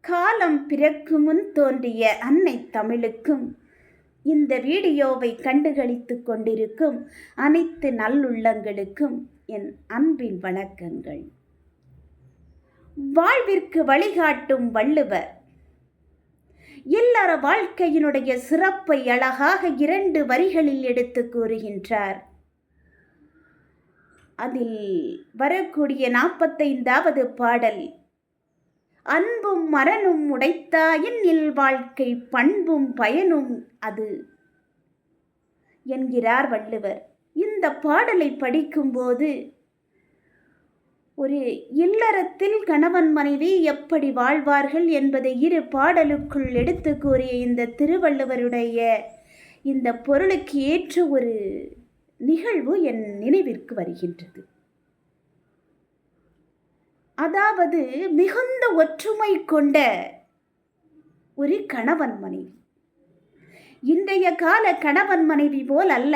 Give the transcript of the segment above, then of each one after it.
காலம் பிறக்கு முன் தோன்றிய அன்னை தமிழுக்கும் இந்த வீடியோவை கண்டுகளித்துக் கொண்டிருக்கும் அனைத்து நல்லுள்ளங்களுக்கும் என் அன்பின் வணக்கங்கள். வாழ்விற்கு வழிகாட்டும் வள்ளுவர் இல்லற வாழ்க்கையினுடைய சிறப்பை அழகாக 2 வரிகளில் எடுத்து கூறுகின்றார். அதில் வரக்கூடிய 45வது பாடல், அன்பும் மரணும் உடைத்தாயின் இல்வாழ்க்கை பண்பும் பயனும் அது என்கிறார் வள்ளுவர். இந்த பாடலை படிக்கும்போது ஒரு இல்லறத்தில் கணவன் மனைவி எப்படி வாழ்வார்கள் என்பதை 2 பாடலுக்குள் எடுத்து கூறிய இந்த திருவள்ளுவருடைய இந்த பொருளுக்கு ஏற்ற ஒரு நிகழ்வு என் நினைவிற்கு வருகின்றது. அதாவது மிகுந்த ஒற்றுமை கொண்ட ஒரு கணவன் மனைவி. இன்றைய கால கணவன் மனைவி போல் அல்ல.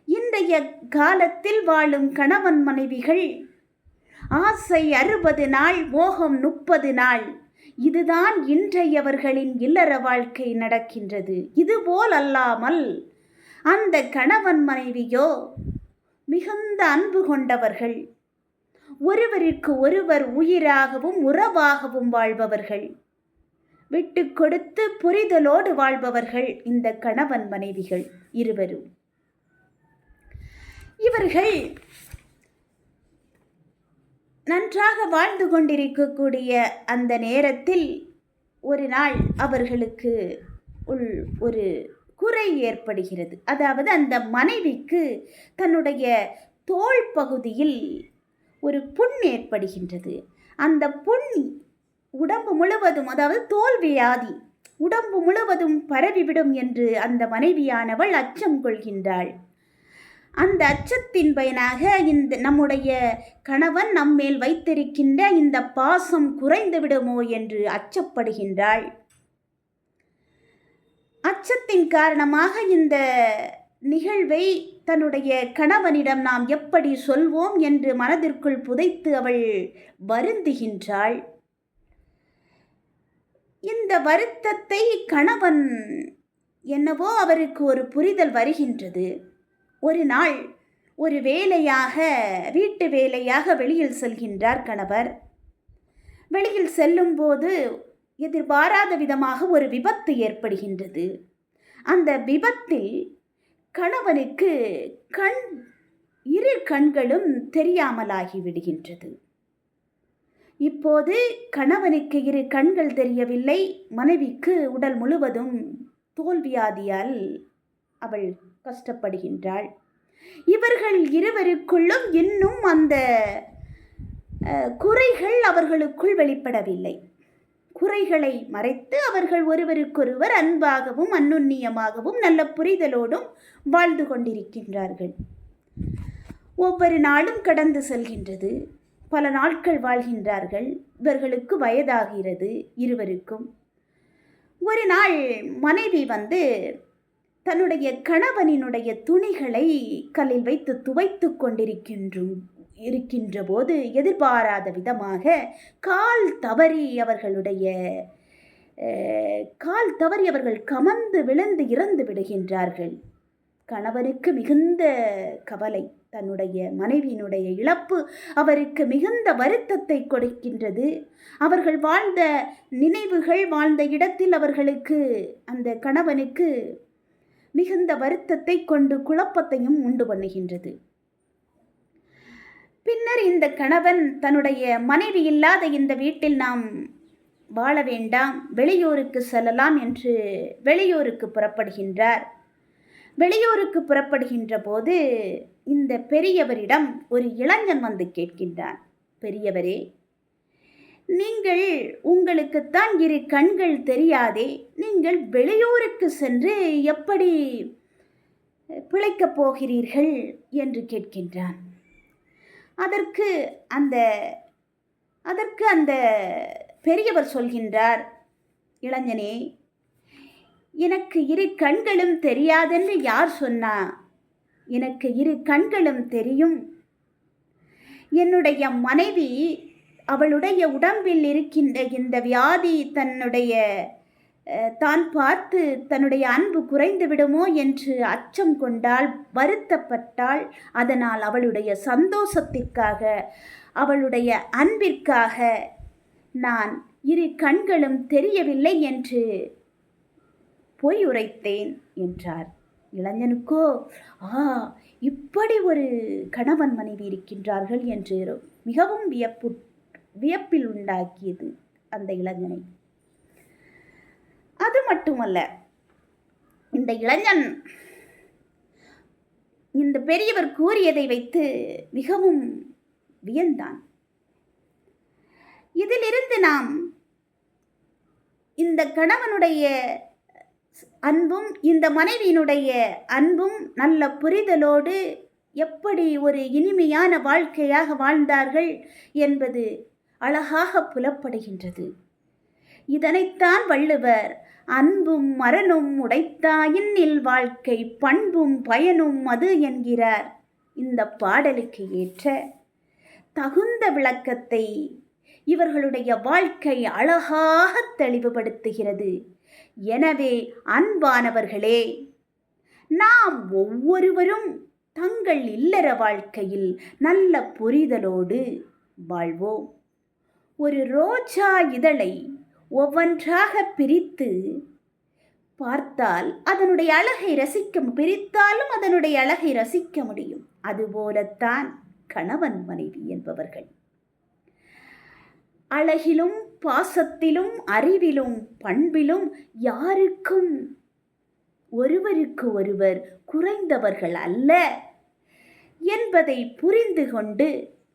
இன்றைய காலத்தில் வாழும் கணவன் மனைவிகள் ஆசை 60 நாள், மோகம் 30 நாள். இதுதான் இன்றையவர்களின் இல்லற வாழ்க்கை நடக்கின்றது. இதுபோல் அல்லாமல் அந்த கணவன் மனைவியோ மிகுந்த அன்பு கொண்டவர்கள், ஒருவருக்கு ஒருவர் உயிராகவும் உறவாகவும் வாழ்பவர்கள், விட்டு கொடுத்து புரிதலோடு வாழ்பவர்கள் இந்த கணவன் மனைவிகள் இருவரும். இவர்கள் நன்றாக வாழ்ந்து கொண்டிருக்கக்கூடிய அந்த நேரத்தில் ஒரு நாள் அவர்களுக்கு ஒரு குறை ஏற்படுகிறது. அதாவது அந்த மனைவிக்கு தன்னுடைய தோள் பகுதியில் ஒரு புண் ஏற்படுகின்றது. அந்த புண் உடம்பு முழுவதும், அதாவது தோல் வியாதி உடம்பு முழுவதும் பரவிவிடும் என்று அந்த மனைவியானவள் அச்சம் கொள்கின்றாள். அந்த அச்சத்தின் பயனாக இந்த நம்முடைய கணவன் நம்மேல் வைத்திருக்கின்ற இந்த பாசம் குறைந்து விடுமோ என்று அச்சப்படுகின்றாள். அச்சத்தின் காரணமாக இந்த நிகழ்வை தன்னுடைய கணவனிடம் நாம் எப்படி சொல்வோம் என்று மனதிற்குள் புதைத்து அவள் வருந்துகின்றாள். இந்த வருத்தத்தை கணவன் என்னவோ அவருக்கு ஒரு புரிதல் வருகின்றது. ஒரு நாள் ஒரு வேலையாக, வீட்டு வேலையாக வெளியில் செல்கின்றார் கணவர். வெளியில் செல்லும்போது எதிர்பாராத விதமாக ஒரு விபத்து ஏற்படுகின்றது. அந்த விபத்தில் கணவனுக்கு 2 கண்களும் தெரியாமலாகி விடுகின்றது. இப்போது கணவனுக்கு 2 கண்கள் தெரியவில்லை, மனைவிக்கு உடல் முழுவதும் தோல்வியாதியால் அவள் கஷ்டப்படுகின்றாள். இவர்கள் இருவருக்குள்ளும் இன்னும் அந்த குறைகள் அவர்களுக்குள் வெளிப்படவில்லை. குறைகளை மறைத்து அவர்கள் ஒருவருக்கொருவர் அன்பாகவும் அன்னுண்ணியமாகவும் நல்ல புரிதலோடும் வாழ்ந்து கொண்டிருக்கின்றார்கள். ஒவ்வொரு நாளும் கடந்து செல்கின்றது. பல நாட்கள் வாழ்கின்றார்கள். இவர்களுக்கு வயதாகிறது இருவருக்கும். ஒரு நாள் மனைவி தன்னுடைய கணவனினுடைய துணிகளை கல்லில் வைத்து துவைத்து கொண்டிருக்கின்ற போது எதிர்பாராத விதமாக கால் தவறி அவர்கள் கமந்து விழுந்து இறந்து விடுகின்றார்கள். கணவனுக்கு மிகுந்த கவலை. தன்னுடைய மனைவியினுடைய இழப்பு அவருக்கு மிகுந்த வருத்தத்தை கொடுக்கின்றது. அவர்கள் வாழ்ந்த நினைவுகள், வாழ்ந்த இடத்தில் அவர்களுக்கு, அந்த கணவனுக்கு மிகுந்த வருத்தத்தை கொண்டு குழப்பத்தையும் உண்டு பண்ணுகின்றது. பின்னர் இந்த கணவன் தன்னுடைய மனைவி இல்லாத இந்த வீட்டில் நாம் வாழ வேண்டாம், வெளியூருக்கு செல்லலாம் என்று வெளியூருக்கு புறப்படுகின்றார். வெளியூருக்கு புறப்படுகின்ற போது இந்த பெரியவரிடம் ஒரு இளைஞன் வந்து கேட்கின்றான், பெரியவரே, நீங்கள், உங்களுக்குத்தான் 2 கண்கள் தெரியாதே, நீங்கள் வெளியூருக்கு சென்று எப்படி பிழைக்கப் போகிறீர்கள் என்று கேட்கின்றான். அதற்கு அந்த பெரியவர் சொல்கின்றார், இளைஞனே, எனக்கு 2 கண்களும் தெரியாதென்று யார் சொன்னா? எனக்கு 2 கண்களும் தெரியும். என்னுடைய மனைவி அவளுடைய உடம்பில் இருக்கின்ற இந்த வியாதி தான் பார்த்து தன்னுடைய அன்பு குறைந்து விடுமோ என்று அச்சம் கொண்டாள், வருத்தப்பட்டாள். அதனால் அவளுடைய சந்தோஷத்திற்காக, அவளுடைய அன்பிற்காக நான் இரு கண்களும் தெரியவில்லை என்று பொய் உரைத்தேன் என்றார். இளைஞனுக்கோ இப்படி ஒரு கணவன் மனைவி இருக்கின்றார்கள் என்று மிகவும் வியப்பில் உண்டாக்கியது அந்த இளைஞனை. அது மட்டுமல்ல, இந்த இளைஞன் இந்த பெரியவர் கூறியதை வைத்து மிகவும் வியந்தான். இதிலிருந்து நாம் இந்த கணவனுடைய அன்பும் இந்த மனைவியினுடைய அன்பும் நல்ல புரிதலோடு எப்படி ஒரு இனிமையான வாழ்க்கையாக வாழ்ந்தார்கள் என்பது அழகாக புலப்படுகின்றது. இதனைத்தான் வள்ளுவர் அன்பும் மரணும் உடைத்தாயின் இல் வாழ்க்கை பண்பும் பயனும் அது என்கிறார். இந்த பாடலுக்கு ஏற்ற தகுந்த விளக்கத்தை இவர்களுடைய வாழ்க்கை அழகாக தெளிவுபடுத்துகிறது. எனவே அன்பானவர்களே, நாம் ஒவ்வொருவரும் தங்கள் இல்லற வாழ்க்கையில் நல்ல புரிதலோடு வாழ்வோம். ஒரு ரோஜா இதழை ஒவ்வொன்றாக பிரித்து பார்த்தால் அதனுடைய அழகை பிரித்தாலும் அதனுடைய அழகை ரசிக்க முடியும். அதுபோலத்தான் கணவன் மனைவி என்பவர்கள் அழகிலும் பாசத்திலும் அறிவிலும் பண்பிலும் யாருக்கும் ஒருவருக்கு ஒருவர் குறைந்தவர்கள் அல்ல என்பதை புரிந்து கொண்டு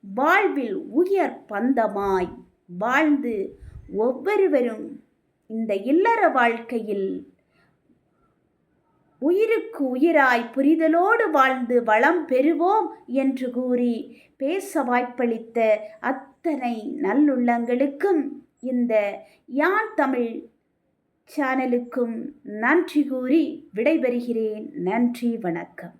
வாழ்வில் உயர் பந்தமாய் வாழ்ந்து ஒவ்வொருவரும் இந்த இல்லற வாழ்க்கையில் உயிருக்கு உயிராய் புரிதலோடு வாழ்ந்து வளம் பெறுவோம் என்று கூறி பேச வாய்ப்பளித்த அத்தனை நல்லுள்ளங்களுக்கும் இந்த யான் தமிழ் சேனலுக்கும் நன்றி கூறி விடைபெறுகிறேன். நன்றி, வணக்கம்.